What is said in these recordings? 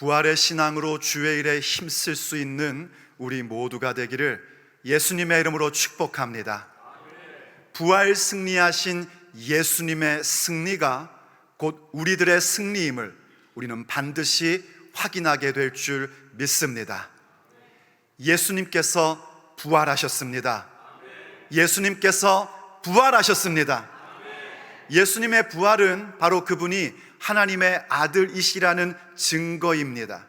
부활의 신앙으로 주의 일에 힘쓸 수 있는 우리 모두가 되기를 예수님의 이름으로 축복합니다. 부활 승리하신 예수님의 승리가 곧 우리들의 승리임을 우리는 반드시 확인하게 될 줄 믿습니다. 예수님께서 부활하셨습니다. 예수님께서 부활하셨습니다. 예수님의 부활은 바로 그분이 하나님의 아들이시라는 증거입니다.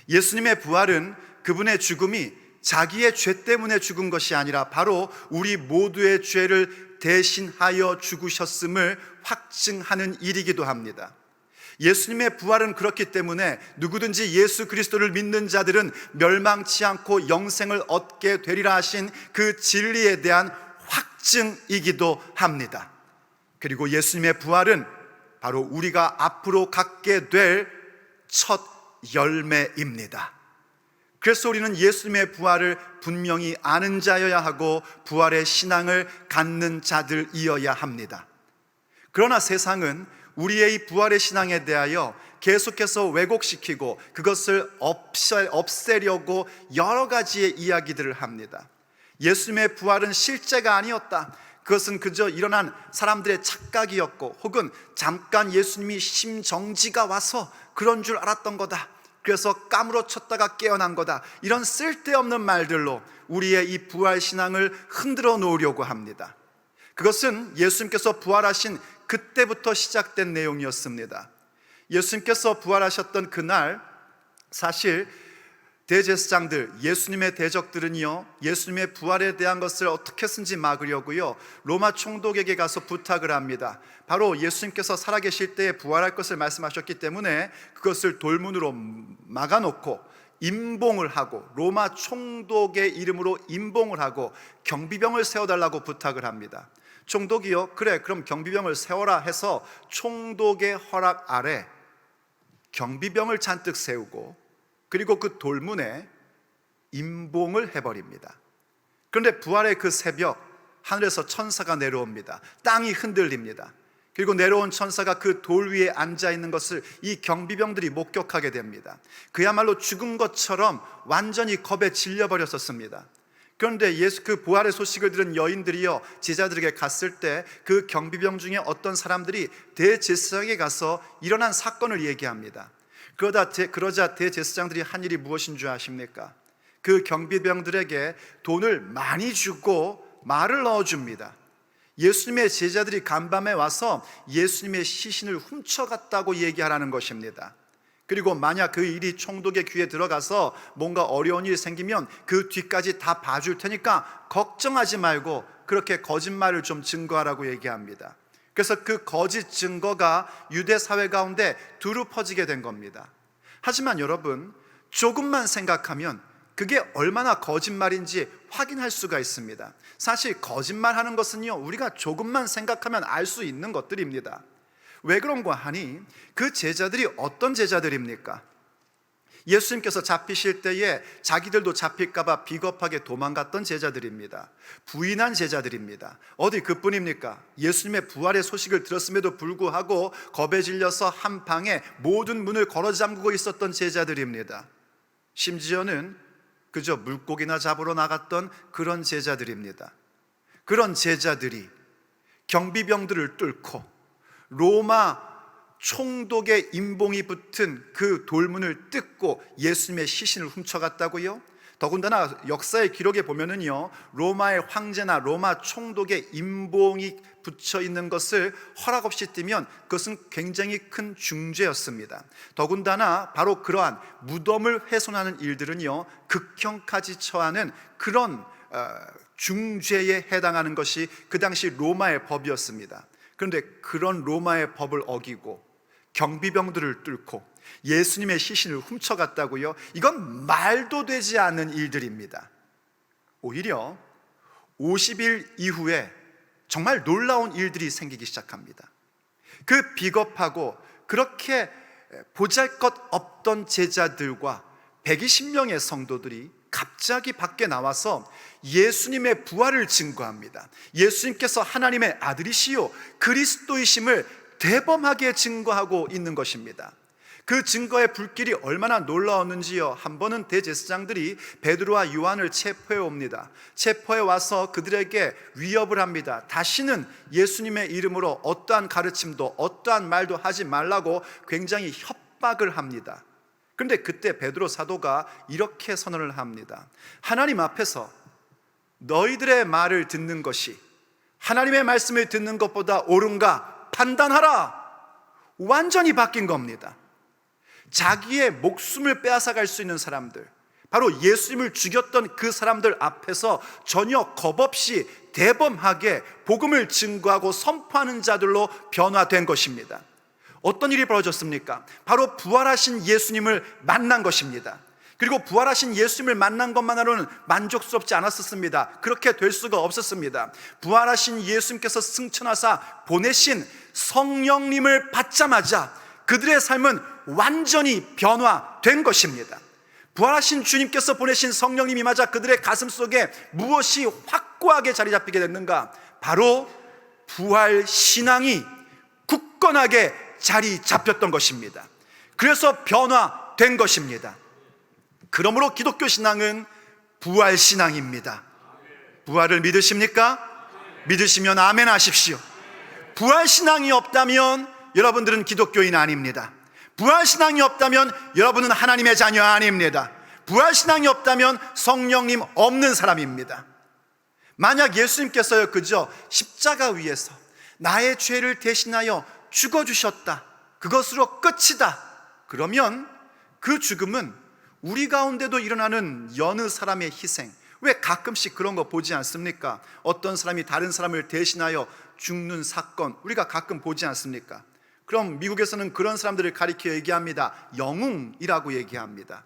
예수님의 부활은 그분의 죽음이 자기의 죄 때문에 죽은 것이 아니라 바로 우리 모두의 죄를 대신하여 죽으셨음을 확증하는 일이기도 합니다. 예수님의 부활은 그렇기 때문에 누구든지 예수 그리스도를 믿는 자들은 멸망치 않고 영생을 얻게 되리라 하신 그 진리에 대한 확증이기도 합니다. 그리고 예수님의 부활은 바로 우리가 앞으로 갖게 될 첫 열매입니다. 그래서 우리는 예수님의 부활을 분명히 아는 자여야 하고 부활의 신앙을 갖는 자들이어야 합니다. 그러나 세상은 우리의 이 부활의 신앙에 대하여 계속해서 왜곡시키고 그것을 없애려고 여러 가지의 이야기들을 합니다. 예수님의 부활은 실제가 아니었다. 그것은 그저 일어난 사람들의 착각이었고 혹은 잠깐 예수님이 심정지가 와서 그런 줄 알았던 거다. 그래서 까무러쳤다가 깨어난 거다. 이런 쓸데없는 말들로 우리의 이 부활 신앙을 흔들어 놓으려고 합니다. 그것은 예수님께서 부활하신 그때부터 시작된 내용이었습니다. 예수님께서 부활하셨던 그날 사실 대제사장들, 예수님의 대적들은요, 예수님의 부활에 대한 것을 어떻게든지 막으려고요, 로마 총독에게 가서 부탁을 합니다. 바로 예수님께서 살아계실 때에 부활할 것을 말씀하셨기 때문에 그것을 돌문으로 막아놓고 임봉을 하고 로마 총독의 이름으로 임봉을 하고 경비병을 세워달라고 부탁을 합니다. 총독이요, 그래 그럼 경비병을 세워라 해서 총독의 허락 아래 경비병을 잔뜩 세우고 그리고 그 돌문에 임봉을 해버립니다. 그런데 부활의 그 새벽 하늘에서 천사가 내려옵니다. 땅이 흔들립니다. 그리고 내려온 천사가 그 돌 위에 앉아있는 것을 이 경비병들이 목격하게 됩니다. 그야말로 죽은 것처럼 완전히 겁에 질려버렸었습니다. 그런데 예수 그 부활의 소식을 들은 여인들이요, 제자들에게 갔을 때 그 경비병 중에 어떤 사람들이 대제사장에게 가서 일어난 사건을 얘기합니다. 그러자 대제사장들이 한 일이 무엇인 줄 아십니까? 그 경비병들에게 돈을 많이 주고 말을 넣어줍니다. 예수님의 제자들이 간밤에 와서 예수님의 시신을 훔쳐갔다고 얘기하라는 것입니다. 그리고 만약 그 일이 총독의 귀에 들어가서 뭔가 어려운 일이 생기면 그 뒤까지 다 봐줄 테니까 걱정하지 말고 그렇게 거짓말을 좀 증거하라고 얘기합니다. 그래서 그 거짓 증거가 유대 사회 가운데 두루 퍼지게 된 겁니다. 하지만 여러분, 조금만 생각하면 그게 얼마나 거짓말인지 확인할 수가 있습니다. 사실 거짓말하는 것은요, 우리가 조금만 생각하면 알 수 있는 것들입니다. 왜 그런가 하니 그 제자들이 어떤 제자들입니까? 예수님께서 잡히실 때에 자기들도 잡힐까봐 비겁하게 도망갔던 제자들입니다. 부인한 제자들입니다. 어디 그뿐입니까? 예수님의 부활의 소식을 들었음에도 불구하고 겁에 질려서 한 방에 모든 문을 걸어 잠그고 있었던 제자들입니다. 심지어는 그저 물고기나 잡으러 나갔던 그런 제자들입니다. 그런 제자들이 경비병들을 뚫고 로마 총독의 임봉이 붙은 그 돌문을 뜯고 예수님의 시신을 훔쳐갔다고요? 더군다나 역사의 기록에 보면은요, 로마의 황제나 로마 총독의 임봉이 붙여 있는 것을 허락 없이 띄면 그것은 굉장히 큰 중죄였습니다. 더군다나 바로 그러한 무덤을 훼손하는 일들은요, 극형까지 처하는 그런 중죄에 해당하는 것이 그 당시 로마의 법이었습니다. 그런데 그런 로마의 법을 어기고 경비병들을 뚫고 예수님의 시신을 훔쳐갔다고요? 이건 말도 되지 않는 일들입니다. 오히려 50일 이후에 정말 놀라운 일들이 생기기 시작합니다. 그 비겁하고 그렇게 보잘것없던 제자들과 120명의 성도들이 갑자기 밖에 나와서 예수님의 부활을 증거합니다. 예수님께서 하나님의 아들이시요 그리스도이심을 대범하게 증거하고 있는 것입니다. 그 증거의 불길이 얼마나 놀라웠는지요. 한 번은 대제사장들이 베드로와 요한을 체포해 옵니다. 체포해 와서 그들에게 위협을 합니다. 다시는 예수님의 이름으로 어떠한 가르침도 어떠한 말도 하지 말라고 굉장히 협박을 합니다. 그런데 그때 베드로 사도가 이렇게 선언을 합니다. 하나님 앞에서 너희들의 말을 듣는 것이 하나님의 말씀을 듣는 것보다 옳은가 판단하라. 완전히 바뀐 겁니다. 자기의 목숨을 빼앗아갈 수 있는 사람들, 바로 예수님을 죽였던 그 사람들 앞에서 전혀 겁없이 대범하게 복음을 증거하고 선포하는 자들로 변화된 것입니다. 어떤 일이 벌어졌습니까? 바로 부활하신 예수님을 만난 것입니다. 그리고 부활하신 예수님을 만난 것만으로는 만족스럽지 않았었습니다. 그렇게 될 수가 없었습니다. 부활하신 예수님께서 승천하사 보내신 성령님을 받자마자 그들의 삶은 완전히 변화된 것입니다. 부활하신 주님께서 보내신 성령님이 맞아 그들의 가슴 속에 무엇이 확고하게 자리 잡히게 됐는가? 바로 부활 신앙이 굳건하게 자리 잡혔던 것입니다. 그래서 변화된 것입니다. 그러므로 기독교 신앙은 부활 신앙입니다. 부활을 믿으십니까? 믿으시면 아멘 하십시오. 부활 신앙이 없다면 여러분들은 기독교인 아닙니다. 부활 신앙이 없다면 여러분은 하나님의 자녀 아닙니다. 부활 신앙이 없다면 성령님 없는 사람입니다. 만약 예수님께서요, 그저 십자가 위에서 나의 죄를 대신하여 죽어주셨다, 그것으로 끝이다, 그러면 그 죽음은 우리 가운데도 일어나는 여느 사람의 희생, 왜 가끔씩 그런 거 보지 않습니까? 어떤 사람이 다른 사람을 대신하여 죽는 사건, 우리가 가끔 보지 않습니까? 그럼 미국에서는 그런 사람들을 가리켜 얘기합니다. 영웅이라고 얘기합니다.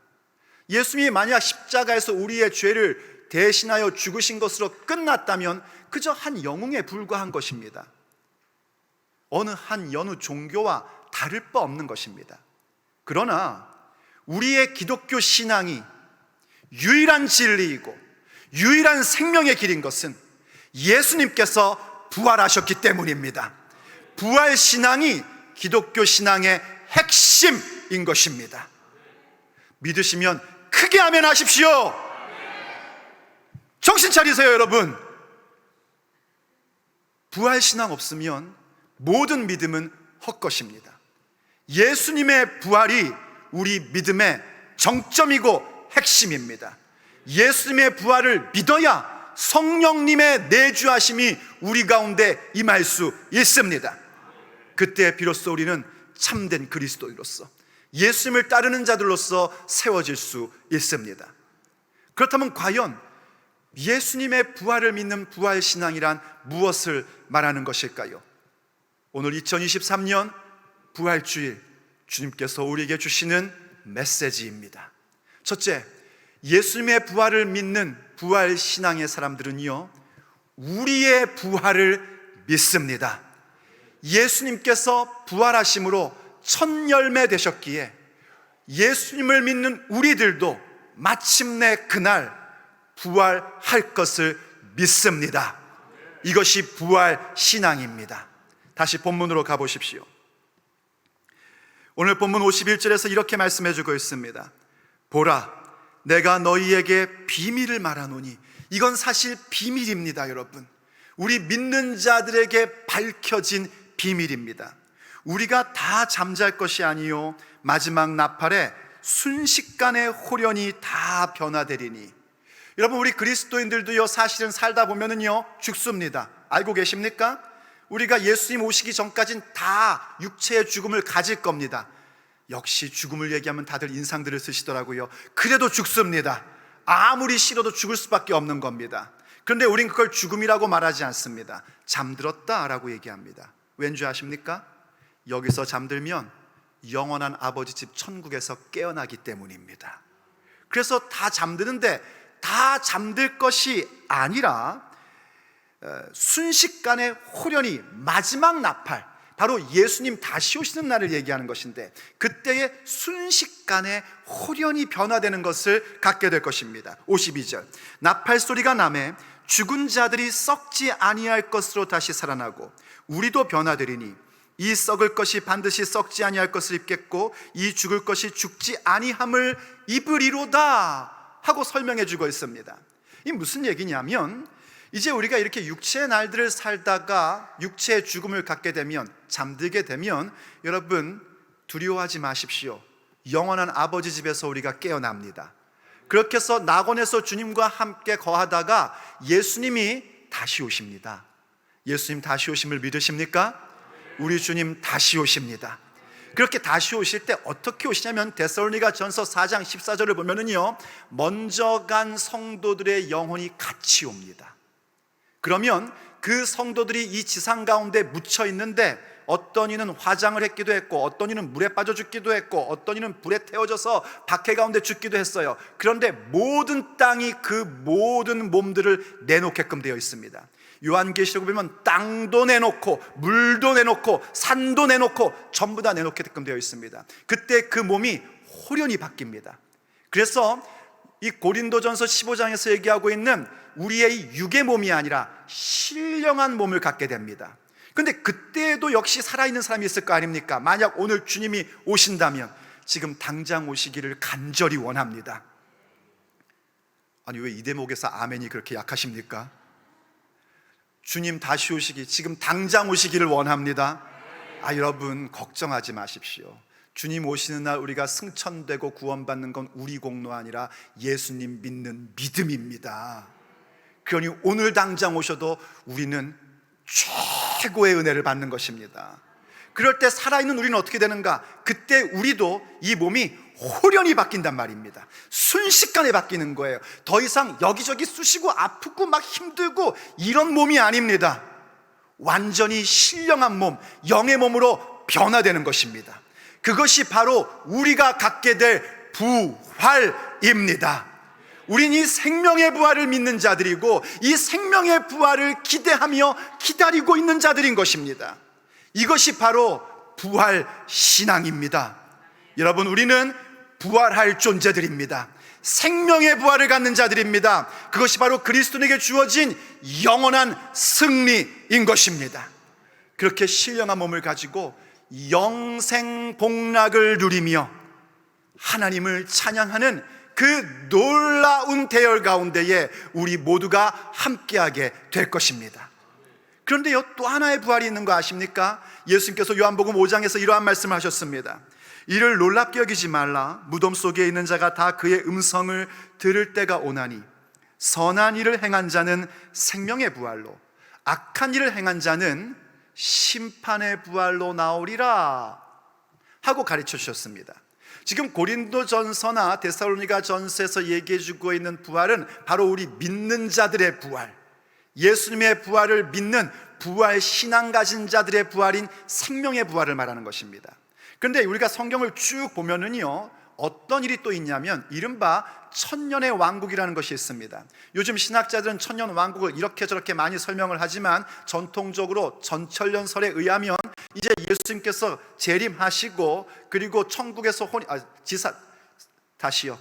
예수님이 만약 십자가에서 우리의 죄를 대신하여 죽으신 것으로 끝났다면 그저 한 영웅에 불과한 것입니다. 어느 한 여느 종교와 다를 바 없는 것입니다. 그러나 우리의 기독교 신앙이 유일한 진리이고 유일한 생명의 길인 것은 예수님께서 부활하셨기 때문입니다. 부활 신앙이 기독교 신앙의 핵심인 것입니다. 믿으시면 크게 아멘 하십시오. 정신 차리세요, 여러분. 부활 신앙 없으면 모든 믿음은 헛것입니다. 예수님의 부활이 우리 믿음의 정점이고 핵심입니다. 예수님의 부활을 믿어야 성령님의 내주하심이 우리 가운데 임할 수 있습니다. 그때 비로소 우리는 참된 그리스도인으로서 예수님을 따르는 자들로서 세워질 수 있습니다. 그렇다면 과연 예수님의 부활을 믿는 부활신앙이란 무엇을 말하는 것일까요? 오늘 2023년 부활주일, 주님께서 우리에게 주시는 메시지입니다. 첫째, 예수님의 부활을 믿는 부활신앙의 사람들은요, 우리의 부활을 믿습니다. 예수님께서 부활하심으로 첫 열매 되셨기에 예수님을 믿는 우리들도 마침내 그날 부활할 것을 믿습니다. 이것이 부활신앙입니다. 다시 본문으로 가보십시오. 오늘 본문 51절에서 이렇게 말씀해 주고 있습니다. 보라, 내가 너희에게 비밀을 말하노니. 이건 사실 비밀입니다, 여러분. 우리 믿는 자들에게 밝혀진 비밀입니다. 우리가 다 잠잘 것이 아니요 마지막 나팔에 순식간에 홀연히 다 변화되리니. 여러분, 우리 그리스도인들도요, 사실은 살다 보면은요 죽습니다. 알고 계십니까? 우리가 예수님 오시기 전까지는 다 육체의 죽음을 가질 겁니다. 역시 죽음을 얘기하면 다들 인상들을 쓰시더라고요. 그래도 죽습니다. 아무리 싫어도 죽을 수밖에 없는 겁니다. 그런데 우린 그걸 죽음이라고 말하지 않습니다. 잠들었다라고 얘기합니다. 왠지 아십니까? 여기서 잠들면 영원한 아버지 집 천국에서 깨어나기 때문입니다. 그래서 다 잠드는데 다 잠들 것이 아니라 순식간에 홀연히 마지막 나팔, 바로 예수님 다시 오시는 날을 얘기하는 것인데 그때에 순식간에 홀연히 변화되는 것을 갖게 될 것입니다. 52절, 나팔 소리가 나매 죽은 자들이 썩지 아니할 것으로 다시 살아나고 우리도 변화되리니 이 썩을 것이 반드시 썩지 아니할 것을 입겠고 이 죽을 것이 죽지 아니함을 입으리로다 하고 설명해 주고 있습니다. 이 무슨 얘기냐면, 이제 우리가 이렇게 육체의 날들을 살다가 육체의 죽음을 갖게 되면, 잠들게 되면, 여러분 두려워하지 마십시오. 영원한 아버지 집에서 우리가 깨어납니다. 그렇게 해서 낙원에서 주님과 함께 거하다가 예수님이 다시 오십니다. 예수님 다시 오심을 믿으십니까? 우리 주님 다시 오십니다. 그렇게 다시 오실 때 어떻게 오시냐면, 데살로니가전서 4장 14절을 보면은요, 먼저 간 성도들의 영혼이 같이 옵니다. 그러면 그 성도들이 이 지상 가운데 묻혀 있는데, 어떤 이는 화장을 했기도 했고, 어떤 이는 물에 빠져 죽기도 했고, 어떤 이는 불에 태워져서 박해 가운데 죽기도 했어요. 그런데 모든 땅이 그 모든 몸들을 내놓게끔 되어 있습니다. 요한계시록을 보면 땅도 내놓고 물도 내놓고 산도 내놓고 전부 다 내놓게끔 되어 있습니다. 그때 그 몸이 홀연히 바뀝니다. 그래서 이 고린도전서 15장에서 얘기하고 있는 우리의 육의 몸이 아니라 신령한 몸을 갖게 됩니다. 그런데 그때에도 역시 살아있는 사람이 있을 거 아닙니까? 만약 오늘 주님이 오신다면 지금 당장 오시기를 간절히 원합니다. 아니, 왜 이 대목에서 아멘이 그렇게 약하십니까? 주님 다시 오시기, 지금 당장 오시기를 원합니다. 여러분 걱정하지 마십시오. 주님 오시는 날 우리가 승천되고 구원받는 건 우리 공로 아니라 예수님 믿는 믿음입니다. 그러니 오늘 당장 오셔도 우리는 최고의 은혜를 받는 것입니다. 그럴 때 살아있는 우리는 어떻게 되는가? 그때 우리도 이 몸이 홀연히 바뀐단 말입니다. 순식간에 바뀌는 거예요. 더 이상 여기저기 쑤시고 아프고 막 힘들고 이런 몸이 아닙니다. 완전히 신령한 몸, 영의 몸으로 변화되는 것입니다. 그것이 바로 우리가 갖게 될 부활입니다. 우린 이 생명의 부활을 믿는 자들이고, 이 생명의 부활을 기대하며 기다리고 있는 자들인 것입니다. 이것이 바로 부활 신앙입니다. 여러분, 우리는 부활할 존재들입니다. 생명의 부활을 갖는 자들입니다. 그것이 바로 그리스도에게 주어진 영원한 승리인 것입니다. 그렇게 신령한 몸을 가지고 영생 복락을 누리며 하나님을 찬양하는 그 놀라운 대열 가운데에 우리 모두가 함께하게 될 것입니다. 그런데요, 또 하나의 부활이 있는 거 아십니까? 예수님께서 요한복음 5장에서 이러한 말씀을 하셨습니다. 이를 놀랍게 여기지 말라. 무덤 속에 있는 자가 다 그의 음성을 들을 때가 오나니 선한 일을 행한 자는 생명의 부활로, 악한 일을 행한 자는 심판의 부활로 나오리라 하고 가르쳐 주셨습니다. 지금 고린도전서나 데살로니가전서에서 얘기해 주고 있는 부활은 바로 우리 믿는 자들의 부활, 예수님의 부활을 믿는 부활 신앙 가진 자들의 부활인 생명의 부활을 말하는 것입니다. 그런데 우리가 성경을 쭉 보면은요, 어떤 일이 또 있냐면 이른바 천년의 왕국이라는 것이 있습니다. 요즘 신학자들은 천년 왕국을 이렇게 저렇게 많이 설명을 하지만, 전통적으로 전천년설에 의하면 이제 예수님께서 재림하시고, 그리고 천국에서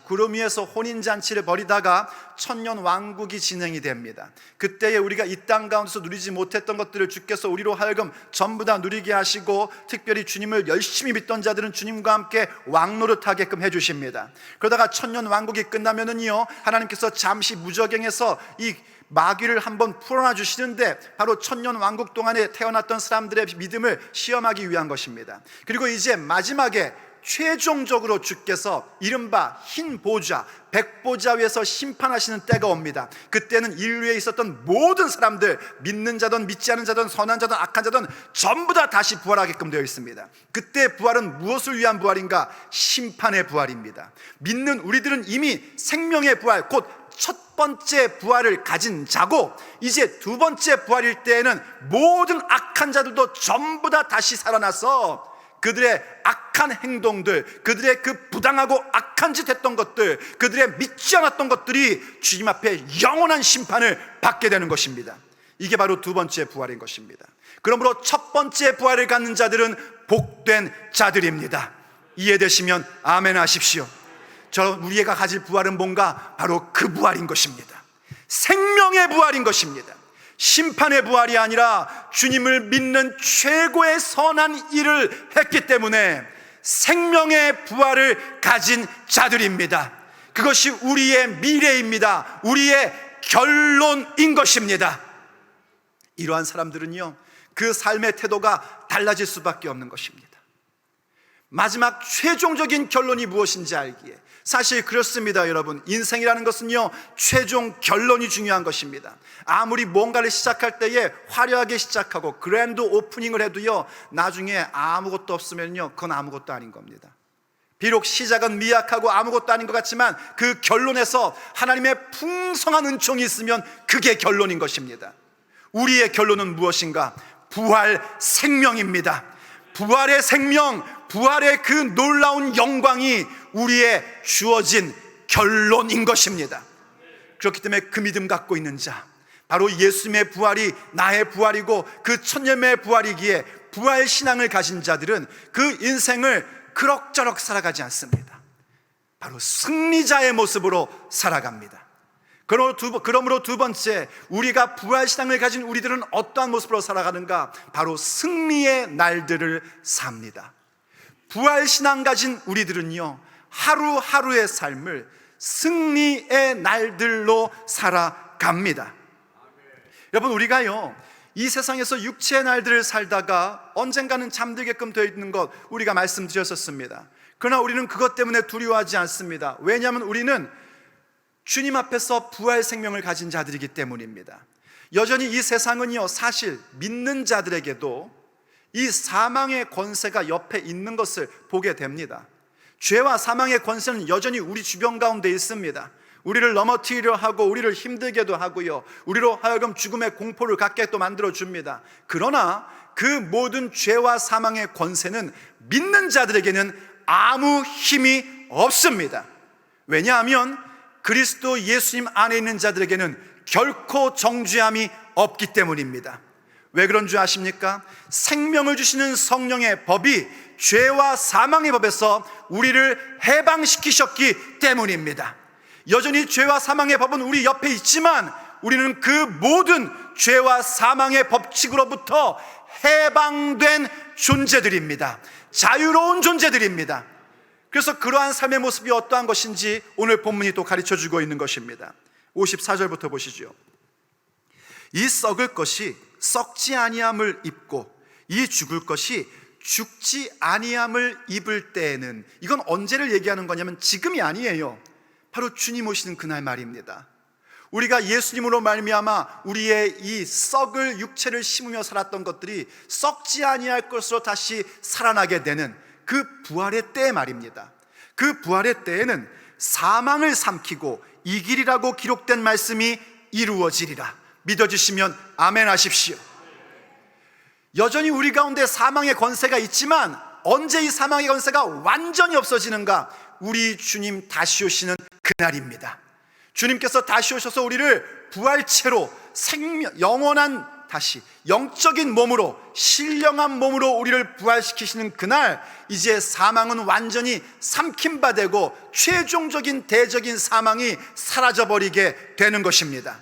구름 위에서 혼인잔치를 벌이다가 천년 왕국이 진행이 됩니다. 그때에 우리가 이 땅 가운데서 누리지 못했던 것들을 주께서 우리로 하여금 전부 다 누리게 하시고, 특별히 주님을 열심히 믿던 자들은 주님과 함께 왕노릇하게끔 해주십니다. 그러다가 천년 왕국이 끝나면은요, 하나님께서 잠시 무저갱에서 이 마귀를 한번 풀어놔 주시는데, 바로 천년 왕국 동안에 태어났던 사람들의 믿음을 시험하기 위한 것입니다. 그리고 이제 마지막에 최종적으로 주께서 이른바 흰 보좌, 백보좌 위에서 심판하시는 때가 옵니다. 그때는 인류에 있었던 모든 사람들, 믿는 자든 믿지 않는 자든 선한 자든 악한 자든 전부 다 다시 부활하게끔 되어 있습니다. 그때 부활은 무엇을 위한 부활인가? 심판의 부활입니다. 믿는 우리들은 이미 생명의 부활, 곧 첫 번째 부활을 가진 자고, 이제 두 번째 부활일 때에는 모든 악한 자들도 전부 다 다시 살아나서 그들의 악한 행동들, 그들의 그 부당하고 악한 짓 했던 것들, 그들의 믿지 않았던 것들이 주님 앞에 영원한 심판을 받게 되는 것입니다. 이게 바로 두 번째 부활인 것입니다. 그러므로 첫 번째 부활을 갖는 자들은 복된 자들입니다. 이해되시면 아멘 하십시오. 우리가 가질 부활은 뭔가? 바로 그 부활인 것입니다. 생명의 부활인 것입니다. 심판의 부활이 아니라 주님을 믿는 최고의 선한 일을 했기 때문에 생명의 부활을 가진 자들입니다. 그것이 우리의 미래입니다. 우리의 결론인 것입니다. 이러한 사람들은요, 그 삶의 태도가 달라질 수밖에 없는 것입니다. 마지막 최종적인 결론이 무엇인지 알기에, 사실 그렇습니다. 여러분, 인생이라는 것은요, 최종 결론이 중요한 것입니다. 아무리 뭔가를 시작할 때에 화려하게 시작하고 그랜드 오프닝을 해도요, 나중에 아무것도 없으면요, 그건 아무것도 아닌 겁니다. 비록 시작은 미약하고 아무것도 아닌 것 같지만 그 결론에서 하나님의 풍성한 은총이 있으면 그게 결론인 것입니다. 우리의 결론은 무엇인가? 부활 생명입니다. 부활의 생명, 부활의 그 놀라운 영광이 우리의 주어진 결론인 것입니다. 그렇기 때문에 그 믿음 갖고 있는 자, 바로 예수님의 부활이 나의 부활이고 그 천년의 부활이기에 부활 신앙을 가진 자들은 그 인생을 그럭저럭 살아가지 않습니다. 바로 승리자의 모습으로 살아갑니다. 그러므로 두 번째, 우리가 부활 신앙을 가진 우리들은 어떠한 모습으로 살아가는가? 바로 승리의 날들을 삽니다. 부활 신앙 가진 우리들은요, 하루하루의 삶을 승리의 날들로 살아갑니다. 여러분, 우리가요, 이 세상에서 육체의 날들을 살다가 언젠가는 잠들게끔 되어 있는 것 우리가 말씀드렸었습니다. 그러나 우리는 그것 때문에 두려워하지 않습니다. 왜냐하면 우리는 주님 앞에서 부활 생명을 가진 자들이기 때문입니다. 여전히 이 세상은요, 사실 믿는 자들에게도 이 사망의 권세가 옆에 있는 것을 보게 됩니다. 죄와 사망의 권세는 여전히 우리 주변 가운데 있습니다. 우리를 넘어뜨리려 하고 우리를 힘들게도 하고요, 우리로 하여금 죽음의 공포를 갖게 또 만들어줍니다. 그러나 그 모든 죄와 사망의 권세는 믿는 자들에게는 아무 힘이 없습니다. 왜냐하면 그리스도 예수님 안에 있는 자들에게는 결코 정죄함이 없기 때문입니다. 왜 그런 줄 아십니까? 생명을 주시는 성령의 법이 죄와 사망의 법에서 우리를 해방시키셨기 때문입니다. 여전히 죄와 사망의 법은 우리 옆에 있지만 우리는 그 모든 죄와 사망의 법칙으로부터 해방된 존재들입니다. 자유로운 존재들입니다. 그래서 그러한 삶의 모습이 어떠한 것인지 오늘 본문이 또 가르쳐주고 있는 것입니다. 54절부터 보시죠. 이 썩을 것이 썩지 아니함을 입고 이 죽을 것이 죽지 아니함을 입을 때에는, 이건 언제를 얘기하는 거냐면 지금이 아니에요. 바로 주님 오시는 그날 말입니다. 우리가 예수님으로 말미암아 우리의 이 썩을 육체를 심으며 살았던 것들이 썩지 아니할 것으로 다시 살아나게 되는 그 부활의 때 말입니다. 그 부활의 때에는 사망을 삼키고 이기리라고 기록된 말씀이 이루어지리라. 믿어주시면 아멘 하십시오. 여전히 우리 가운데 사망의 권세가 있지만 언제 이 사망의 권세가 완전히 없어지는가? 우리 주님 다시 오시는 그날입니다. 주님께서 다시 오셔서 우리를 부활체로 생명, 영원한 다시 영적인 몸으로, 신령한 몸으로 우리를 부활시키시는 그날, 이제 사망은 완전히 삼킨 바 되고 최종적인 대적인 사망이 사라져버리게 되는 것입니다.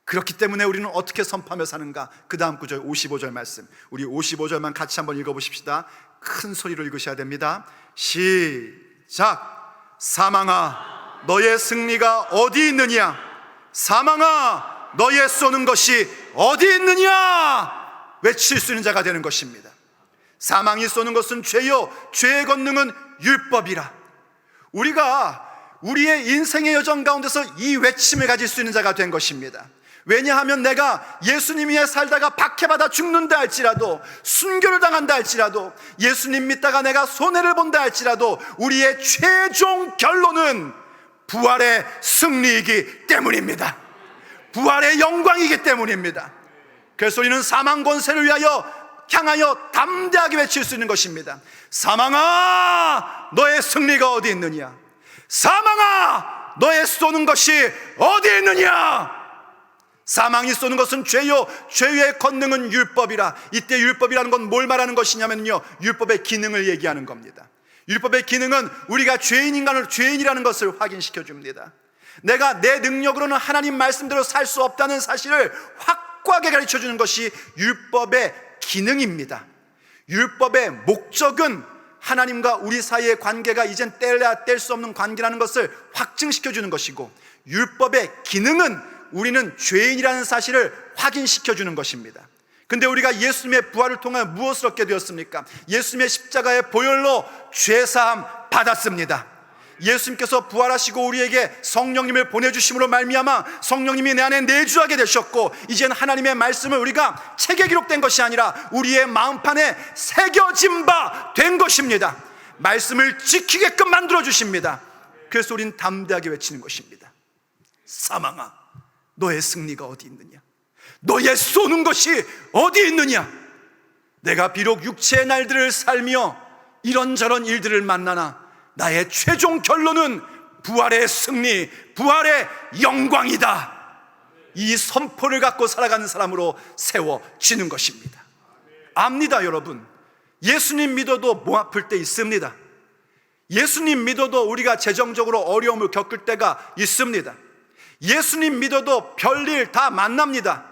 그렇기 때문에 우리는 어떻게 선포하며 사는가? 그 다음 구절 55절 말씀, 우리 55절만 같이 한번 읽어보십시다. 큰 소리로 읽으셔야 됩니다. 시작. 사망아, 너의 승리가 어디 있느냐? 사망아, 너의 쏘는 것이 어디 있느냐? 외칠 수 있는 자가 되는 것입니다. 사망이 쏘는 것은 죄요, 죄의 권능은 율법이라. 우리가 우리의 인생의 여정 가운데서 이 외침을 가질 수 있는 자가 된 것입니다. 왜냐하면 내가 예수님 위에 살다가 박해받아 죽는다 할지라도, 순교를 당한다 할지라도, 예수님 믿다가 내가 손해를 본다 할지라도 우리의 최종 결론은 부활의 승리이기 때문입니다. 부활의 영광이기 때문입니다. 그래서 우리는 사망 권세를 향하여 담대하게 외칠 수 있는 것입니다. 사망아, 너의 승리가 어디 있느냐? 사망아, 너의 쏘는 것이 어디 있느냐? 사망이 쏘는 것은 죄요, 죄의 권능은 율법이라. 이때 율법이라는 건 뭘 말하는 것이냐면요, 율법의 기능을 얘기하는 겁니다. 율법의 기능은 우리가 죄인이라는 것을 확인시켜 줍니다. 내가 내 능력으로는 하나님 말씀대로 살 수 없다는 사실을 확고하게 가르쳐 주는 것이 율법의 기능입니다. 율법의 목적은 하나님과 우리 사이의 관계가 이젠 떼야 뗄 수 없는 관계라는 것을 확증시켜 주는 것이고, 율법의 기능은 우리는 죄인이라는 사실을 확인시켜 주는 것입니다. 근데 우리가 예수님의 부활을 통해 무엇을 얻게 되었습니까? 예수님의 십자가의 보혈로 죄사함 받았습니다. 예수님께서 부활하시고 우리에게 성령님을 보내주심으로 말미암아 성령님이 내 안에 내주하게 되셨고, 이젠 하나님의 말씀을 우리가 책에 기록된 것이 아니라 우리의 마음판에 새겨진 바 된 것입니다. 말씀을 지키게끔 만들어 주십니다. 그래서 우린 담대하게 외치는 것입니다. 사망아, 너의 승리가 어디 있느냐? 너의 쏘는 것이 어디 있느냐? 내가 비록 육체의 날들을 살며 이런저런 일들을 만나나 나의 최종 결론은 부활의 승리, 부활의 영광이다. 이 선포를 갖고 살아가는 사람으로 세워지는 것입니다. 압니다, 여러분. 예수님 믿어도 몸 아플 때 있습니다. 예수님 믿어도 우리가 재정적으로 어려움을 겪을 때가 있습니다. 예수님 믿어도 별일 다 만납니다.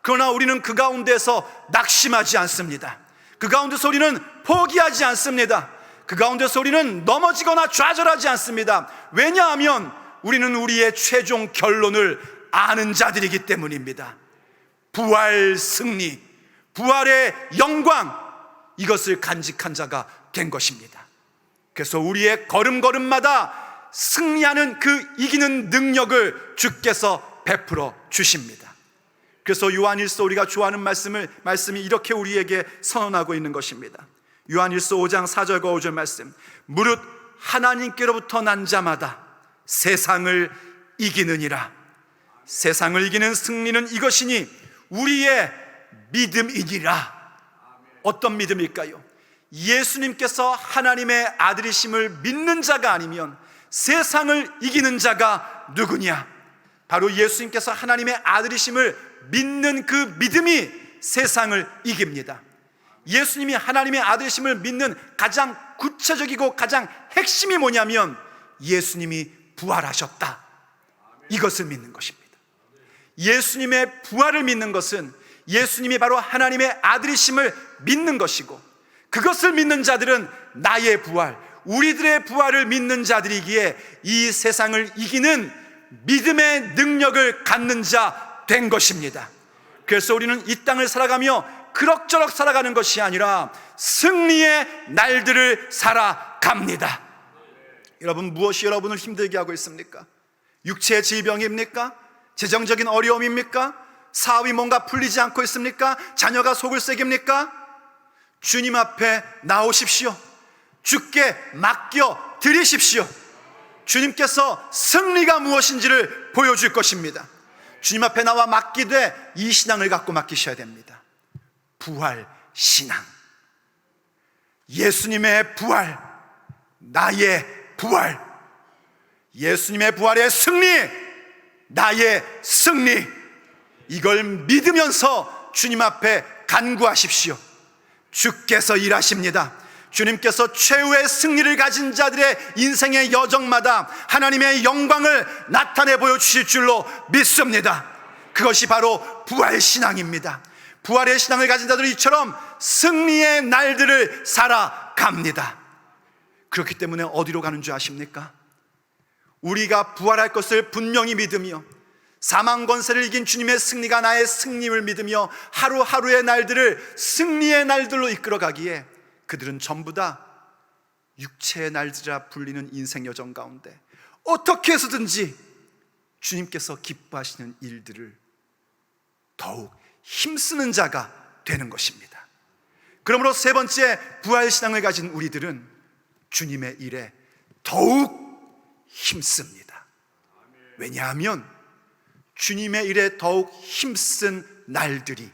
그러나 우리는 그 가운데서 낙심하지 않습니다. 그 가운데서 우리는 포기하지 않습니다. 그 가운데서 우리는 넘어지거나 좌절하지 않습니다. 왜냐하면 우리는 우리의 최종 결론을 아는 자들이기 때문입니다. 부활 승리, 부활의 영광, 이것을 간직한 자가 된 것입니다. 그래서 우리의 걸음걸음마다 승리하는 그 이기는 능력을 주께서 베풀어 주십니다. 그래서 요한일서 우리가 좋아하는 말씀이 이렇게 우리에게 선언하고 있는 것입니다. 요한일서 5장 4절과 5절 말씀, 무릇 하나님께로부터 난 자마다 세상을 이기느니라. 세상을 이기는 승리는 이것이니 우리의 믿음이니라. 어떤 믿음일까요? 예수님께서 하나님의 아들이심을 믿는 자가 아니면 세상을 이기는 자가 누구냐? 바로 예수님께서 하나님의 아들이심을 믿는 그 믿음이 세상을 이깁니다. 예수님이 하나님의 아들이심을 믿는 가장 구체적이고 가장 핵심이 뭐냐면 예수님이 부활하셨다, 이것을 믿는 것입니다. 예수님의 부활을 믿는 것은 예수님이 바로 하나님의 아들이심을 믿는 것이고, 그것을 믿는 자들은 나의 부활, 우리들의 부활을 믿는 자들이기에 이 세상을 이기는 믿음의 능력을 갖는 자 된 것입니다. 그래서 우리는 이 땅을 살아가며 그럭저럭 살아가는 것이 아니라 승리의 날들을 살아갑니다. 여러분, 무엇이 여러분을 힘들게 하고 있습니까? 육체의 질병입니까? 재정적인 어려움입니까? 사업이 뭔가 풀리지 않고 있습니까? 자녀가 속을 새깁니까? 주님 앞에 나오십시오. 주께 맡겨 드리십시오. 주님께서 승리가 무엇인지를 보여줄 것입니다. 주님 앞에 나와 맡기되 이 신앙을 갖고 맡기셔야 됩니다. 부활 신앙, 예수님의 부활, 나의 부활, 예수님의 부활의 승리, 나의 승리, 이걸 믿으면서 주님 앞에 간구하십시오. 주께서 일하십니다. 주님께서 최후의 승리를 가진 자들의 인생의 여정마다 하나님의 영광을 나타내 보여주실 줄로 믿습니다. 그것이 바로 부활신앙입니다. 부활의 신앙을 가진 자들은 이처럼 승리의 날들을 살아갑니다. 그렇기 때문에 어디로 가는 줄 아십니까? 우리가 부활할 것을 분명히 믿으며 사망 권세를 이긴 주님의 승리가 나의 승리를 믿으며 하루하루의 날들을 승리의 날들로 이끌어가기에 그들은 전부 다 육체의 날들이라 불리는 인생 여정 가운데 어떻게 해서든지 주님께서 기뻐하시는 일들을 더욱 힘쓰는 자가 되는 것입니다. 그러므로 세 번째, 부활신앙을 가진 우리들은 주님의 일에 더욱 힘씁니다. 왜냐하면 주님의 일에 더욱 힘쓴 날들이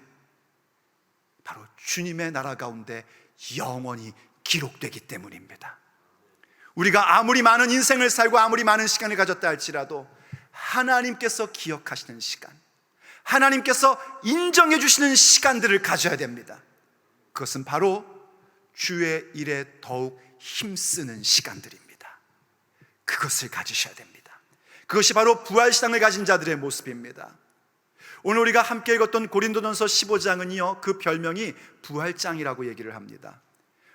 바로 주님의 나라 가운데 영원히 기록되기 때문입니다. 우리가 아무리 많은 인생을 살고 아무리 많은 시간을 가졌다 할지라도 하나님께서 기억하시는 시간, 하나님께서 인정해 주시는 시간들을 가져야 됩니다. 그것은 바로 주의 일에 더욱 힘쓰는 시간들입니다. 그것을 가지셔야 됩니다. 그것이 바로 부활신앙을 가진 자들의 모습입니다. 오늘 우리가 함께 읽었던 고린도전서 15장은요, 그 별명이 부활장이라고 얘기를 합니다.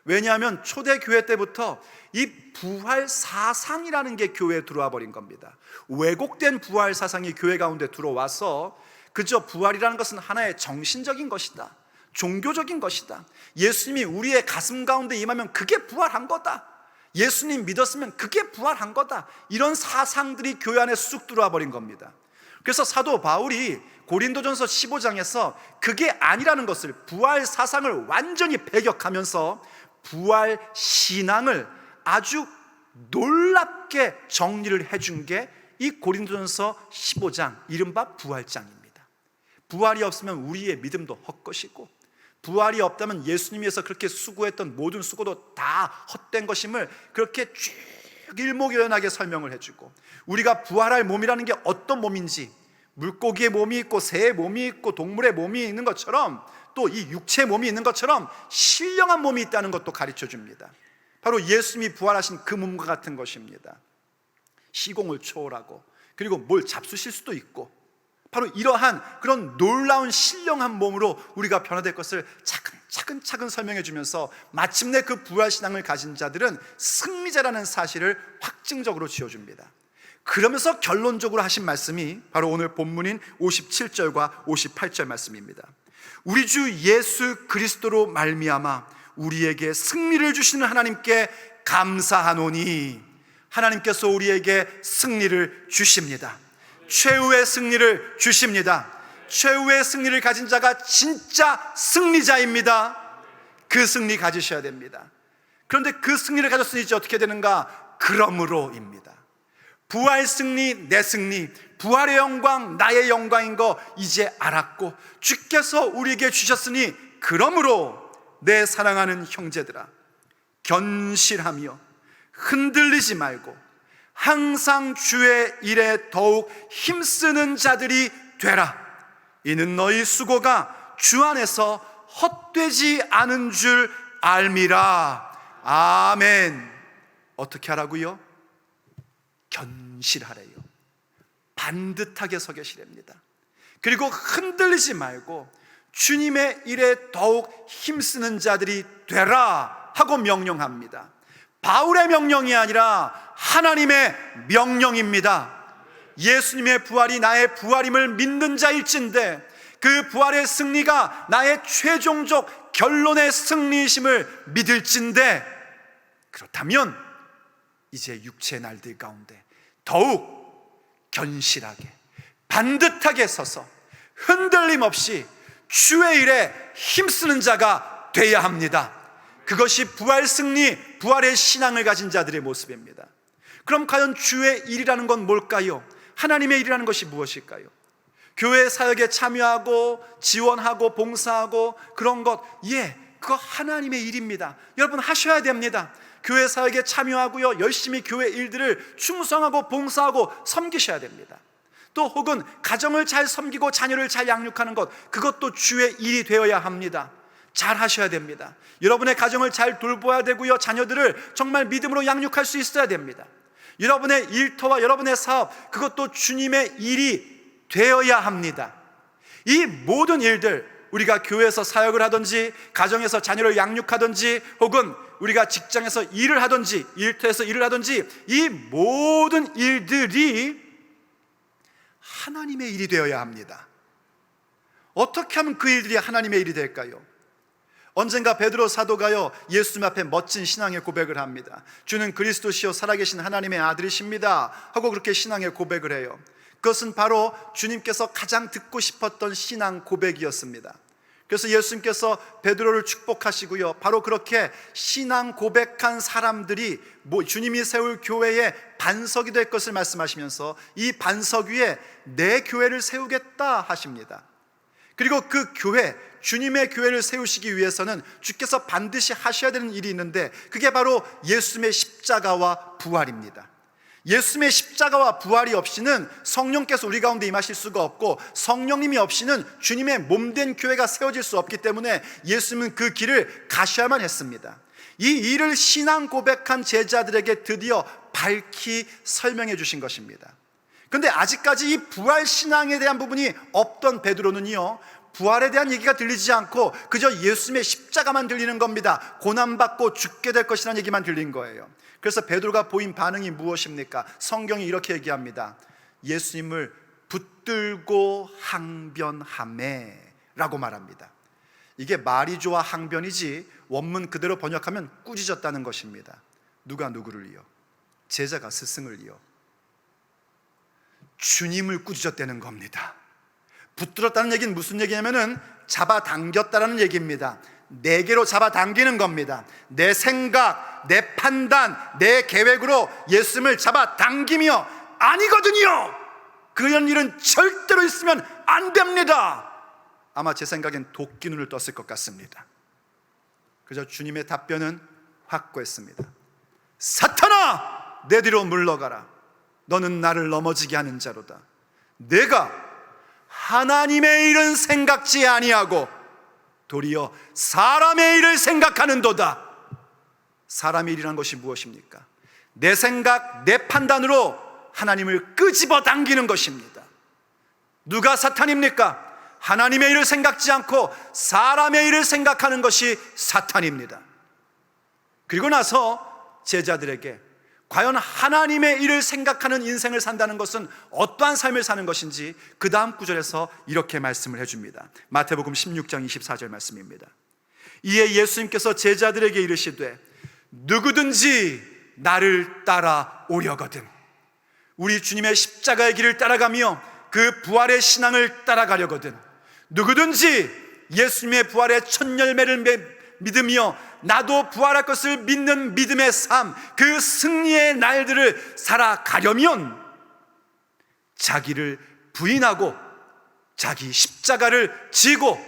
왜냐하면 초대교회 때부터 이 부활 사상이라는 게 교회에 들어와 버린 겁니다. 왜곡된 부활 사상이 교회 가운데 들어와서 그저 부활이라는 것은 하나의 정신적인 것이다, 종교적인 것이다, 예수님이 우리의 가슴 가운데 임하면 그게 부활한 거다, 예수님 믿었으면 그게 부활한 거다, 이런 사상들이 교회 안에 쑥 들어와 버린 겁니다. 그래서 사도 바울이 고린도전서 15장에서 그게 아니라는 것을, 부활 사상을 완전히 배격하면서 부활 신앙을 아주 놀랍게 정리를 해준 게 이 고린도전서 15장, 이른바 부활장입니다. 부활이 없으면 우리의 믿음도 헛것이고, 부활이 없다면 예수님 위해서 그렇게 수고했던 모든 수고도 다 헛된 것임을 그렇게 쭉 일목요연하게 설명을 해주고, 우리가 부활할 몸이라는 게 어떤 몸인지, 물고기의 몸이 있고 새의 몸이 있고 동물의 몸이 있는 것처럼, 또 이 육체의 몸이 있는 것처럼 신령한 몸이 있다는 것도 가르쳐 줍니다. 바로 예수님이 부활하신 그 몸과 같은 것입니다. 시공을 초월하고, 그리고 뭘 잡수실 수도 있고, 바로 이러한 그런 놀라운 신령한 몸으로 우리가 변화될 것을 차근차근 설명해 주면서 마침내 그 부활신앙을 가진 자들은 승리자라는 사실을 확증적으로 지어줍니다. 그러면서 결론적으로 하신 말씀이 바로 오늘 본문인 57절과 58절 말씀입니다. 우리 주 예수 그리스도로 말미암아 우리에게 승리를 주시는 하나님께 감사하노니, 하나님께서 우리에게 승리를 주십니다. 최후의 승리를 주십니다. 최후의 승리를 가진 자가 진짜 승리자입니다. 그 승리 가지셔야 됩니다. 그런데 그 승리를 가졌으니 이제 어떻게 되는가? 그러므로입니다. 부활 승리, 내 승리, 부활의 영광, 나의 영광인 거 이제 알았고, 주께서 우리에게 주셨으니 그러므로 내 사랑하는 형제들아, 견실하며 흔들리지 말고 항상 주의 일에 더욱 힘쓰는 자들이 되라. 이는 너희 수고가 주 안에서 헛되지 않은 줄 알미라. 아멘. 어떻게 하라고요? 견실하래요. 반듯하게 서 계시랍니다. 그리고 흔들리지 말고 주님의 일에 더욱 힘쓰는 자들이 되라 하고 명령합니다. 바울의 명령이 아니라 하나님의 명령입니다. 예수님의 부활이 나의 부활임을 믿는 자일진데, 그 부활의 승리가 나의 최종적 결론의 승리이심을 믿을진데, 그렇다면 이제 육체의 날들 가운데 더욱 견실하게 반듯하게 서서 흔들림 없이 주의 일에 힘쓰는 자가 되어야 합니다. 그것이 부활 승리, 부활의 신앙을 가진 자들의 모습입니다. 그럼 과연 주의 일이라는 건 뭘까요? 하나님의 일이라는 것이 무엇일까요? 교회 사역에 참여하고 지원하고 봉사하고 그런 것, 그거 하나님의 일입니다. 여러분 하셔야 됩니다. 교회 사역에 참여하고요, 열심히 교회 일들을 충성하고 봉사하고 섬기셔야 됩니다. 또 혹은 가정을 잘 섬기고 자녀를 잘 양육하는 것, 그것도 주의 일이 되어야 합니다. 잘 하셔야 됩니다. 여러분의 가정을 잘 돌보아야 되고요, 자녀들을 정말 믿음으로 양육할 수 있어야 됩니다. 여러분의 일터와 여러분의 사업, 그것도 주님의 일이 되어야 합니다. 이 모든 일들, 우리가 교회에서 사역을 하든지, 가정에서 자녀를 양육하든지, 혹은 우리가 직장에서 일을 하든지, 일터에서 일을 하든지, 이 모든 일들이 하나님의 일이 되어야 합니다. 어떻게 하면 그 일들이 하나님의 일이 될까요? 언젠가 베드로 사도가요, 예수님 앞에 멋진 신앙의 고백을 합니다. 주는 그리스도시요 살아계신 하나님의 아들이십니다 하고 그렇게 신앙의 고백을 해요. 그것은 바로 주님께서 가장 듣고 싶었던 신앙 고백이었습니다. 그래서 예수님께서 베드로를 축복하시고요, 바로 그렇게 신앙 고백한 사람들이 주님이 세울 교회의 반석이 될 것을 말씀하시면서 이 반석 위에 내 교회를 세우겠다 하십니다. 그리고 그 교회, 주님의 교회를 세우시기 위해서는 주께서 반드시 하셔야 되는 일이 있는데, 그게 바로 예수님의 십자가와 부활입니다. 예수님의 십자가와 부활이 없이는 성령께서 우리 가운데 임하실 수가 없고, 성령님이 없이는 주님의 몸된 교회가 세워질 수 없기 때문에 예수님은 그 길을 가셔야만 했습니다. 이 일을 신앙 고백한 제자들에게 드디어 밝히 설명해 주신 것입니다. 근데 아직까지 이 부활 신앙에 대한 부분이 없던 베드로는요, 부활에 대한 얘기가 들리지 않고 그저 예수님의 십자가만 들리는 겁니다. 고난받고 죽게 될 것이라는 얘기만 들린 거예요. 그래서 베드로가 보인 반응이 무엇입니까? 성경이 이렇게 얘기합니다. 예수님을 붙들고 항변하매 라고 말합니다. 이게 말이 좋아 항변이지 원문 그대로 번역하면 꾸짖었다는 것입니다. 누가 누구를요? 제자가 스승을요. 주님을 꾸짖었다는 겁니다. 붙들었다는 얘기는 무슨 얘기냐면은 잡아당겼다는 얘기입니다. 내게로 잡아당기는 겁니다. 내 생각, 내 판단, 내 계획으로 예수님을 잡아당기며 아니거든요, 그런 일은 절대로 있으면 안 됩니다. 아마 제 생각엔 도끼 눈을 떴을 것 같습니다. 그래서 주님의 답변은 확고했습니다. 사탄아, 내 뒤로 물러가라. 너는 나를 넘어지게 하는 자로다. 내가 하나님의 일은 생각지 아니하고 도리어 사람의 일을 생각하는도다. 사람의 일이란 것이 무엇입니까? 내 생각, 내 판단으로 하나님을 끄집어 당기는 것입니다. 누가 사탄입니까? 하나님의 일을 생각지 않고 사람의 일을 생각하는 것이 사탄입니다. 그리고 나서 제자들에게 과연 하나님의 일을 생각하는 인생을 산다는 것은 어떠한 삶을 사는 것인지 그 다음 구절에서 이렇게 말씀을 해줍니다. 마태복음 16장 24절 말씀입니다. 이에 예수님께서 제자들에게 이르시되 누구든지 나를 따라오려거든. 우리 주님의 십자가의 길을 따라가며 그 부활의 신앙을 따라가려거든, 누구든지 예수님의 부활의 첫 열매를 믿으며 나도 부활할 것을 믿는 믿음의 삶, 그 승리의 날들을 살아가려면 자기를 부인하고 자기 십자가를 지고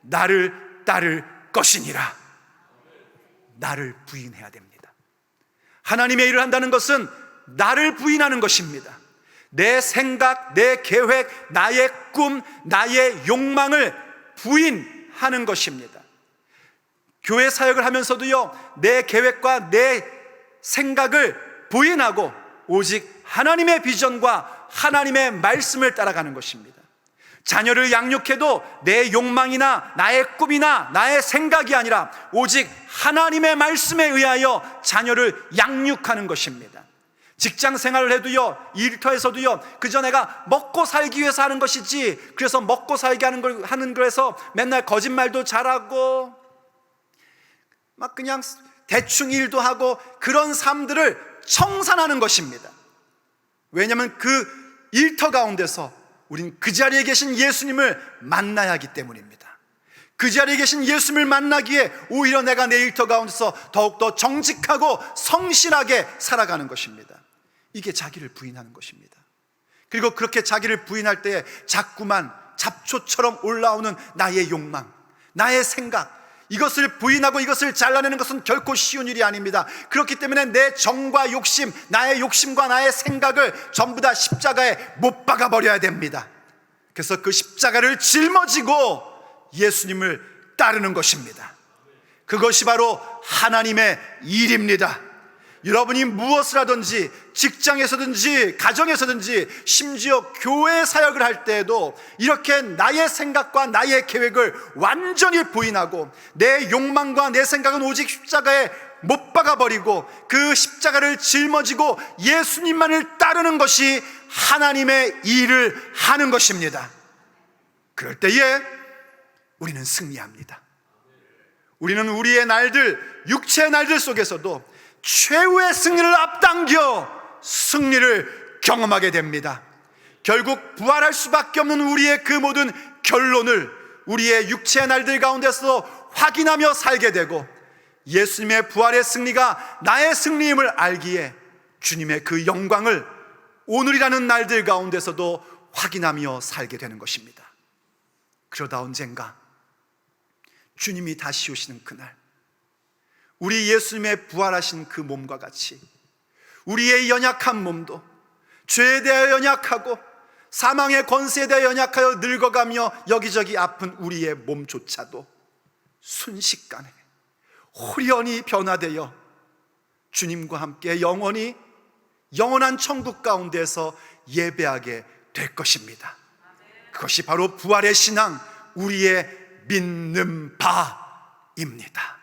나를 따를 것이니라. 나를 부인해야 됩니다. 하나님의 일을 한다는 것은 나를 부인하는 것입니다. 내 생각, 내 계획, 나의 꿈, 나의 욕망을 부인하는 것입니다. 교회 사역을 하면서도요, 내 계획과 내 생각을 부인하고 오직 하나님의 비전과 하나님의 말씀을 따라가는 것입니다. 자녀를 양육해도 내 욕망이나 나의 꿈이나 나의 생각이 아니라 오직 하나님의 말씀에 의하여 자녀를 양육하는 것입니다. 직장 생활을 해도요, 일터에서도요, 그저 내가 먹고 살기 위해서 하는 것이지, 그래서 먹고 살게 하는 거에서 맨날 거짓말도 잘하고 막 그냥 대충 일도 하고 그런 삶들을 청산하는 것입니다. 왜냐하면 그 일터 가운데서 우린 그 자리에 계신 예수님을 만나야 하기 때문입니다. 그 자리에 계신 예수님을 만나기에 오히려 내가 내 일터 가운데서 더욱더 정직하고 성실하게 살아가는 것입니다. 이게 자기를 부인하는 것입니다. 그리고 그렇게 자기를 부인할 때 자꾸만 잡초처럼 올라오는 나의 욕망, 나의 생각, 이것을 부인하고 이것을 잘라내는 것은 결코 쉬운 일이 아닙니다. 그렇기 때문에 내 정과 욕심, 나의 욕심과 나의 생각을 전부 다 십자가에 못 박아 버려야 됩니다. 그래서 그 십자가를 짊어지고 예수님을 따르는 것입니다. 그것이 바로 하나님의 일입니다. 여러분이 무엇을 하든지, 직장에서든지 가정에서든지 심지어 교회 사역을 할 때에도 이렇게 나의 생각과 나의 계획을 완전히 부인하고 내 욕망과 내 생각은 오직 십자가에 못 박아버리고 그 십자가를 짊어지고 예수님만을 따르는 것이 하나님의 일을 하는 것입니다. 그럴 때에 우리는 승리합니다. 우리는 우리의 날들, 육체의 날들 속에서도 최후의 승리를 앞당겨 승리를 경험하게 됩니다. 결국 부활할 수밖에 없는 우리의 그 모든 결론을 우리의 육체의 날들 가운데서 확인하며 살게 되고 예수님의 부활의 승리가 나의 승리임을 알기에 주님의 그 영광을 오늘이라는 날들 가운데서도 확인하며 살게 되는 것입니다. 그러다 언젠가 주님이 다시 오시는 그날, 우리 예수님의 부활하신 그 몸과 같이 우리의 연약한 몸도 죄에 대하여 연약하고 사망의 권세에 대하여 연약하여 늙어가며 여기저기 아픈 우리의 몸조차도 순식간에 호련히 변화되어 주님과 함께 영원한 천국 가운데서 예배하게 될 것입니다. 그것이 바로 부활의 신앙, 우리의 믿는 바입니다.